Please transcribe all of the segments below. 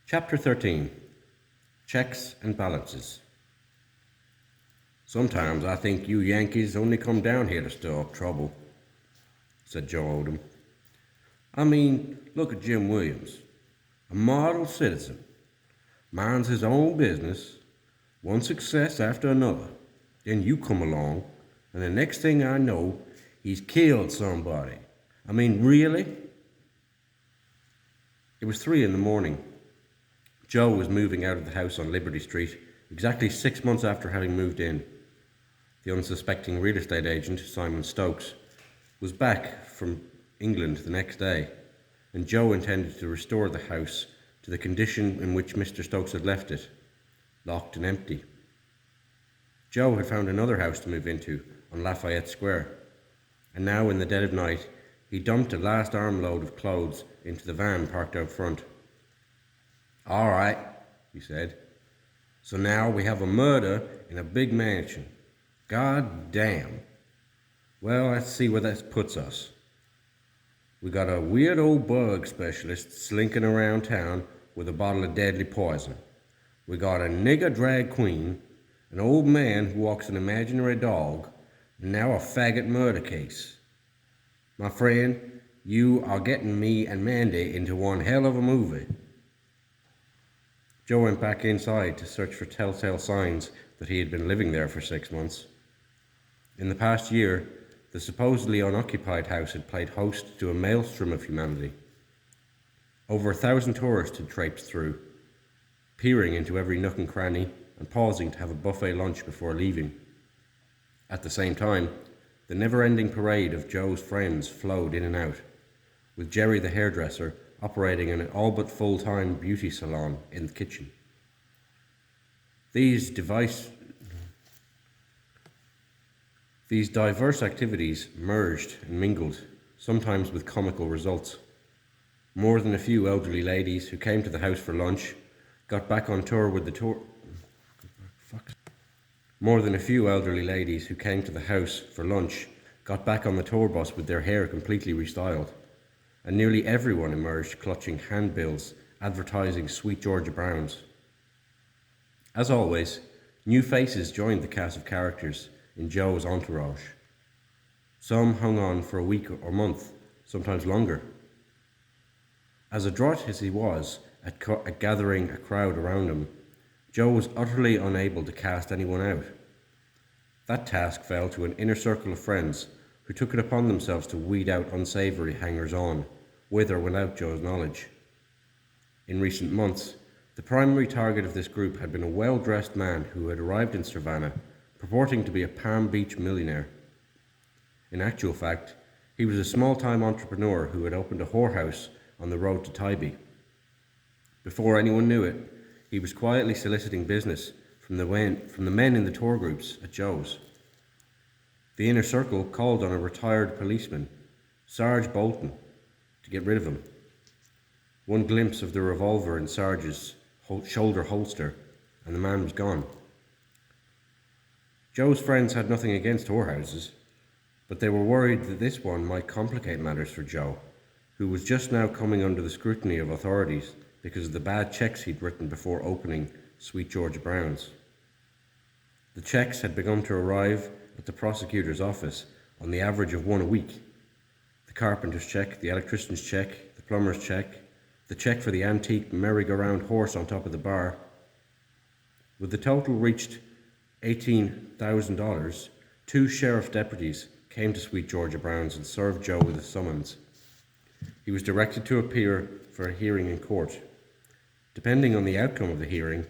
Chapter 13. Checks and Balances. "Sometimes I think you Yankees only come down here to stir up trouble," said Joe Odom. "I mean, look at Jim Williams, a model citizen, minds his own business, one success after another. Then you come along, and the next thing I know, he's killed somebody. I mean, really?" It was 3 in the morning. Joe was moving out of the house on Liberty Street, exactly 6 months after having moved in. The unsuspecting real estate agent, Simon Stokes, was back from England the next day, and Joe intended to restore the house to the condition in which Mr. Stokes had left it, locked and empty. Joe had found another house to move into on Lafayette Square, and now in the dead of night he dumped a last armload of clothes into the van parked out front. "All right," he said. "So now we have a murder in a big mansion. God damn. Well, let's see where that puts us. We got a weird old bug specialist slinking around town with a bottle of deadly poison. We got a nigger drag queen, an old man who walks an imaginary dog, and now a faggot murder case. My friend, you are getting me and Mandy into one hell of a movie." Joe went back inside to search for telltale signs that he had been living there for 6 months. In the past year, the supposedly unoccupied house had played host to a maelstrom of humanity. Over 1,000 tourists had traipsed through, peering into every nook and cranny and pausing to have a buffet lunch before leaving. At the same time, the never-ending parade of Joe's friends flowed in and out, with Jerry the hairdresser operating an all-but full-time beauty salon in the kitchen. These diverse activities merged and mingled, sometimes with comical results. More than a few elderly ladies who came to the house for lunch got back on tour with the tour. More than a few elderly ladies who came to the house for lunch got back on the tour bus with their hair completely restyled, and nearly everyone emerged clutching handbills advertising Sweet Georgia Browns. As always, new faces joined the cast of characters in Joe's entourage. Some hung on for a week or month, sometimes longer. As adroit as he was at gathering a crowd around him, Joe was utterly unable to cast anyone out. That task fell to an inner circle of friends who took it upon themselves to weed out unsavoury hangers-on, with or without Joe's knowledge. In recent months, the primary target of this group had been a well-dressed man who had arrived in Savannah, purporting to be a Palm Beach millionaire. In actual fact, he was a small-time entrepreneur who had opened a whorehouse on the road to Tybee. Before anyone knew it, he was quietly soliciting business from the men in the tour groups at Joe's. The inner circle called on a retired policeman, Sarge Bolton, to get rid of him. One glimpse of the revolver in Sarge's shoulder holster, and the man was gone. Joe's friends had nothing against whorehouses, but they were worried that this one might complicate matters for Joe, who was just now coming under the scrutiny of authorities because of the bad checks he'd written before opening Sweet Georgia Browns. The checks had begun to arrive at the prosecutor's office on the average of one a week. The carpenter's check, the electrician's check, the plumber's check, the check for the antique merry-go-round horse on top of the bar. With the total reached $18,000, 2 sheriff deputies came to Sweet Georgia Browns and served Joe with a summons. He was directed to appear for a hearing in court. Depending on the outcome of the hearing,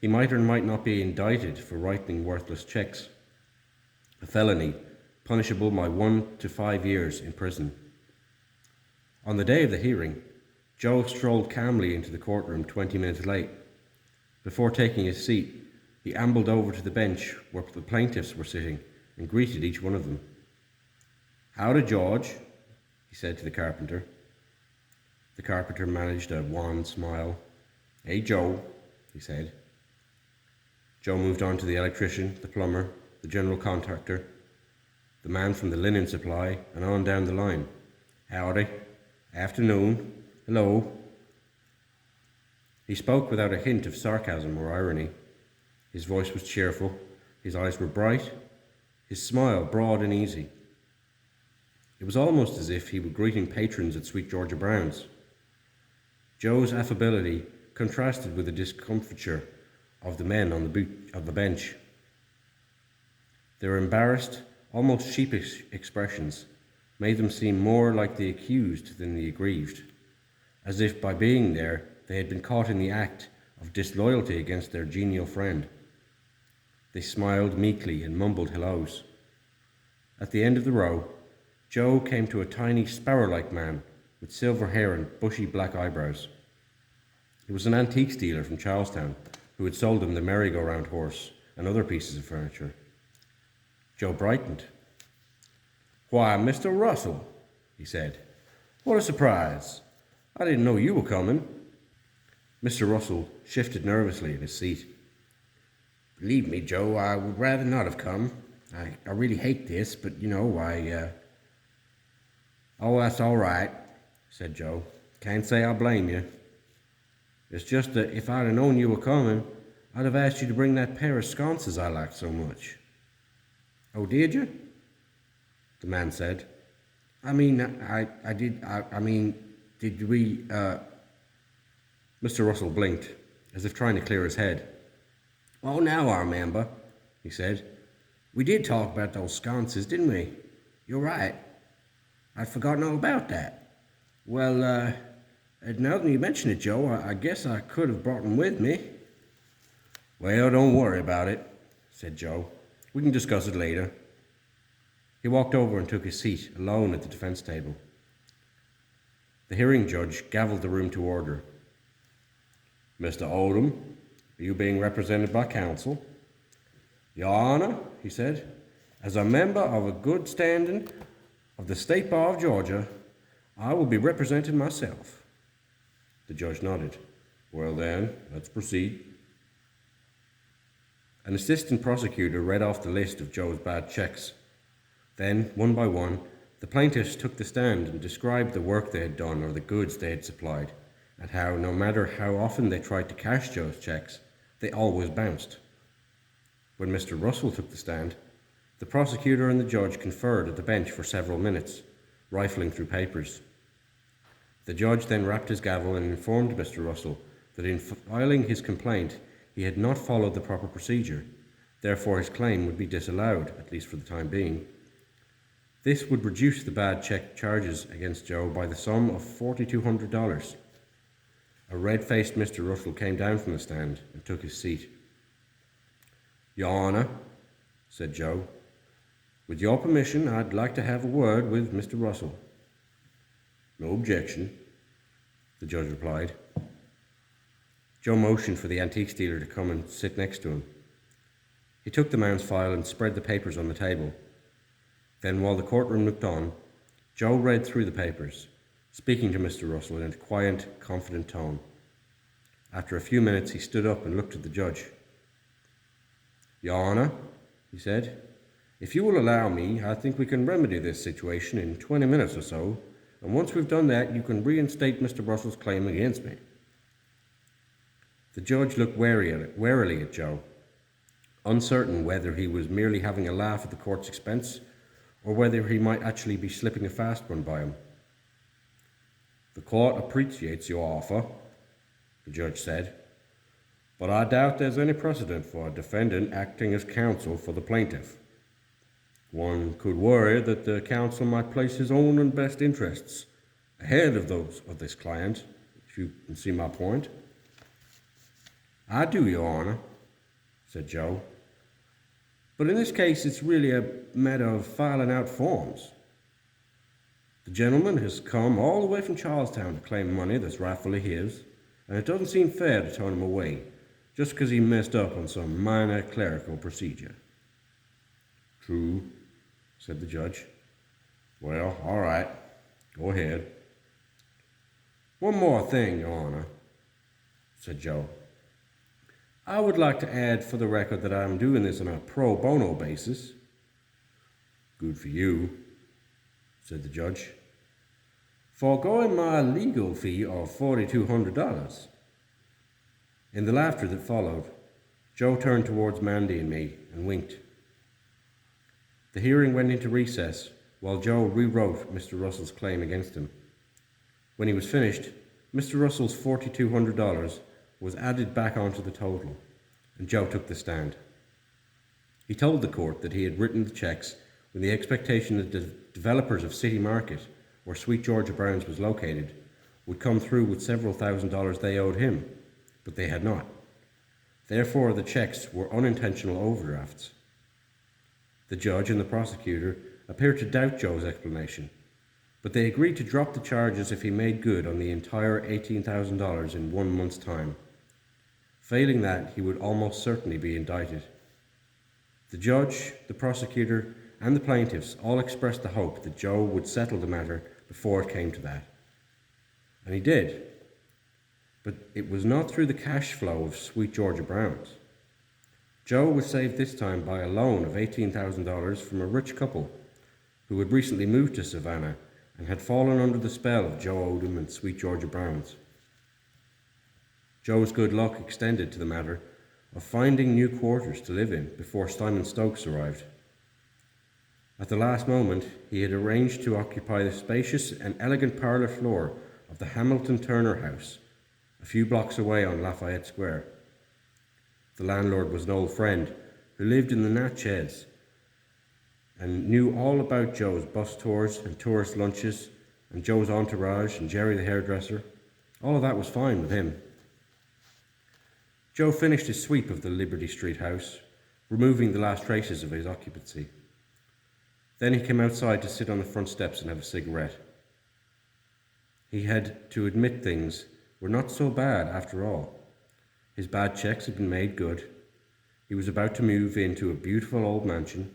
he might or might not be indicted for writing worthless checks, a felony punishable by 1 to 5 years in prison. On the day of the hearing, Joe strolled calmly into the courtroom 20 minutes late. Before taking his seat, he ambled over to the bench where the plaintiffs were sitting and greeted each one of them. "Howdy, George," he said to the carpenter. The carpenter managed a wan smile. "Hey, Joe," he said. Joe moved on to the electrician, the plumber, the general contractor, the man from the linen supply, and on down the line. "Howdy. Afternoon. Hello." He spoke without a hint of sarcasm or irony. His voice was cheerful, his eyes were bright, his smile broad and easy. It was almost as if he were greeting patrons at Sweet Georgia Brown's. Joe's affability contrasted with the discomfiture of the men on the bench. Their embarrassed, almost sheepish expressions made them seem more like the accused than the aggrieved, as if by being there they had been caught in the act of disloyalty against their genial friend. They smiled meekly and mumbled hellos. At the end of the row, Joe came to a tiny sparrow-like man with silver hair and bushy black eyebrows. It was an antiques dealer from Charlestown who had sold him the merry-go-round horse and other pieces of furniture. Joe brightened. "Why, Mr. Russell," he said. "What a surprise. I didn't know you were coming." Mr. Russell shifted nervously in his seat. "Believe me, Joe, I would rather not have come. I really hate this, but Oh, that's all right," said Joe. "Can't say I blame you. It's just that if I'd have known you were coming, I'd have asked you to bring that pair of sconces I like so much." "Oh, did you?" the man said. Did we, Mr. Russell blinked, as if trying to clear his head. "Oh, now I remember," he said. "We did talk about those sconces, didn't we? You're right. I'd forgotten all about that. Well, now that you mention it, Joe, I guess I could have brought them with me." "Well, don't worry about it," said Joe. "We can discuss it later." He walked over and took his seat alone at the defense table. The hearing judge gavelled the room to order. "Mr. Oldham, are you being represented by counsel?" "Your Honor," he said, "as a member of a good standing of the State Bar of Georgia, I will be representing myself." The judge nodded. "Well then, let's proceed." An assistant prosecutor read off the list of Joe's bad checks. Then, one by one, the plaintiffs took the stand and described the work they had done or the goods they had supplied, and how, no matter how often they tried to cash Joe's checks, they always bounced. When Mr. Russell took the stand, the prosecutor and the judge conferred at the bench for several minutes, rifling through papers. The judge then rapped his gavel and informed Mr. Russell that in filing his complaint he had not followed the proper procedure, therefore his claim would be disallowed, at least for the time being. This would reduce the bad check charges against Joe by the sum of $4,200. A red-faced Mr. Russell came down from the stand and took his seat. "Your Honor," said Joe, "with your permission, I'd like to have a word with Mr. Russell." "No objection," the judge replied. Joe motioned for the antiques dealer to come and sit next to him. He took the man's file and spread the papers on the table. Then, while the courtroom looked on, Joe read through the papers, speaking to Mr. Russell in a quiet, confident tone. After a few minutes, he stood up and looked at the judge. "Your Honor," he said, "if you will allow me, I think we can remedy this situation in 20 minutes or so, and once we've done that, you can reinstate Mr. Russell's claim against me." The judge looked warily at Joe, uncertain whether he was merely having a laugh at the court's expense or whether he might actually be slipping a fast one by him. "The court appreciates your offer," the judge said, "but I doubt there's any precedent for a defendant acting as counsel for the plaintiff. One could worry that the counsel might place his own and best interests ahead of those of this client, if you can see my point." "I do, Your Honor," said Joe. "But in this case, it's really a matter of filing out forms. The gentleman has come all the way from Charlestown to claim money that's rightfully his, and it doesn't seem fair to turn him away just because he messed up on some minor clerical procedure." "True," said the judge. "Well, all right. Go ahead." "One more thing, Your Honor," said Joe. "I would like to add for the record that I'm doing this on a pro bono basis." "Good for you," said the judge. "Foregoing my legal fee of $4,200. In the laughter that followed, Joe turned towards Mandy and me and winked. The hearing went into recess while Joe rewrote Mr. Russell's claim against him. When he was finished, Mr. Russell's $4,200 was added back onto the total, and Joe took the stand. He told the court that he had written the checks with the expectation that the developers of City Market, where Sweet Georgia Brown's was located, would come through with several $1,000s they owed him, but they had not. Therefore, the checks were unintentional overdrafts. The judge and the prosecutor appeared to doubt Joe's explanation, but they agreed to drop the charges if he made good on the entire $18,000 in 1 month's time. Failing that, he would almost certainly be indicted. The judge, the prosecutor, and the plaintiffs all expressed the hope that Joe would settle the matter before it came to that. And he did. But it was not through the cash flow of Sweet Georgia Brown's. Joe was saved this time by a loan of $18,000 from a rich couple who had recently moved to Savannah and had fallen under the spell of Joe Odom and Sweet Georgia Brown's. Joe's good luck extended to the matter of finding new quarters to live in before Simon Stokes arrived. At the last moment, he had arranged to occupy the spacious and elegant parlour floor of the Hamilton Turner House, a few blocks away on Lafayette Square. The landlord was an old friend who lived in the Nat Sheds and knew all about Joe's bus tours and tourist lunches and Joe's entourage and Jerry the hairdresser. All of that was fine with him. Joe finished his sweep of the Liberty Street house, removing the last traces of his occupancy. Then he came outside to sit on the front steps and have a cigarette. He had to admit things were not so bad after all. His bad checks had been made good. He was about to move into a beautiful old mansion.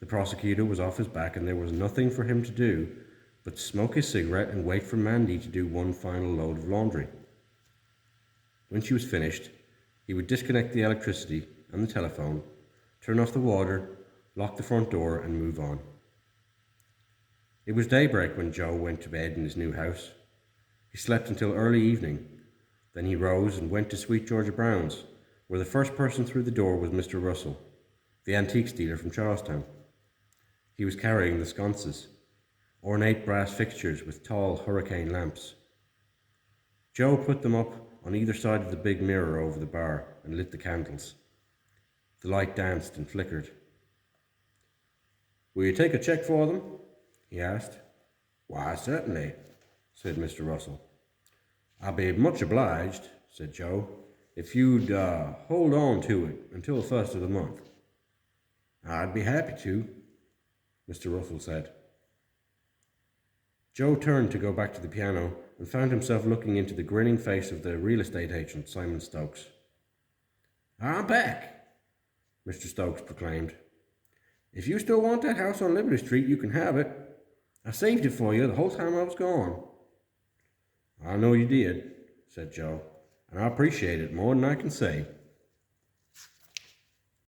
The prosecutor was off his back and there was nothing for him to do but smoke his cigarette and wait for Mandy to do one final load of laundry. When she was finished, he would disconnect the electricity and the telephone, turn off the water, lock the front door and move on. It was daybreak when Joe went to bed in his new house. He slept until early evening. Then he rose and went to Sweet Georgia Brown's, where the first person through the door was Mr. Russell, the antiques dealer from Charlestown. He was carrying the sconces, ornate brass fixtures with tall hurricane lamps. Joe put them up on either side of the big mirror over the bar and lit the candles. The light danced and flickered. "Will you take a check for them?" he asked. "Why, certainly," said Mr. Russell. "I'll be much obliged," said Joe, "if you'd hold on to it until the first of the month." "I'd be happy to," Mr. Russell said. Joe turned to go back to the piano and found himself looking into the grinning face of the real estate agent, Simon Stokes. "I'm back," Mr. Stokes proclaimed. "If you still want that house on Liberty Street, you can have it. I saved it for you the whole time I was gone." "I know you did," said Joe, "and I appreciate it more than I can say."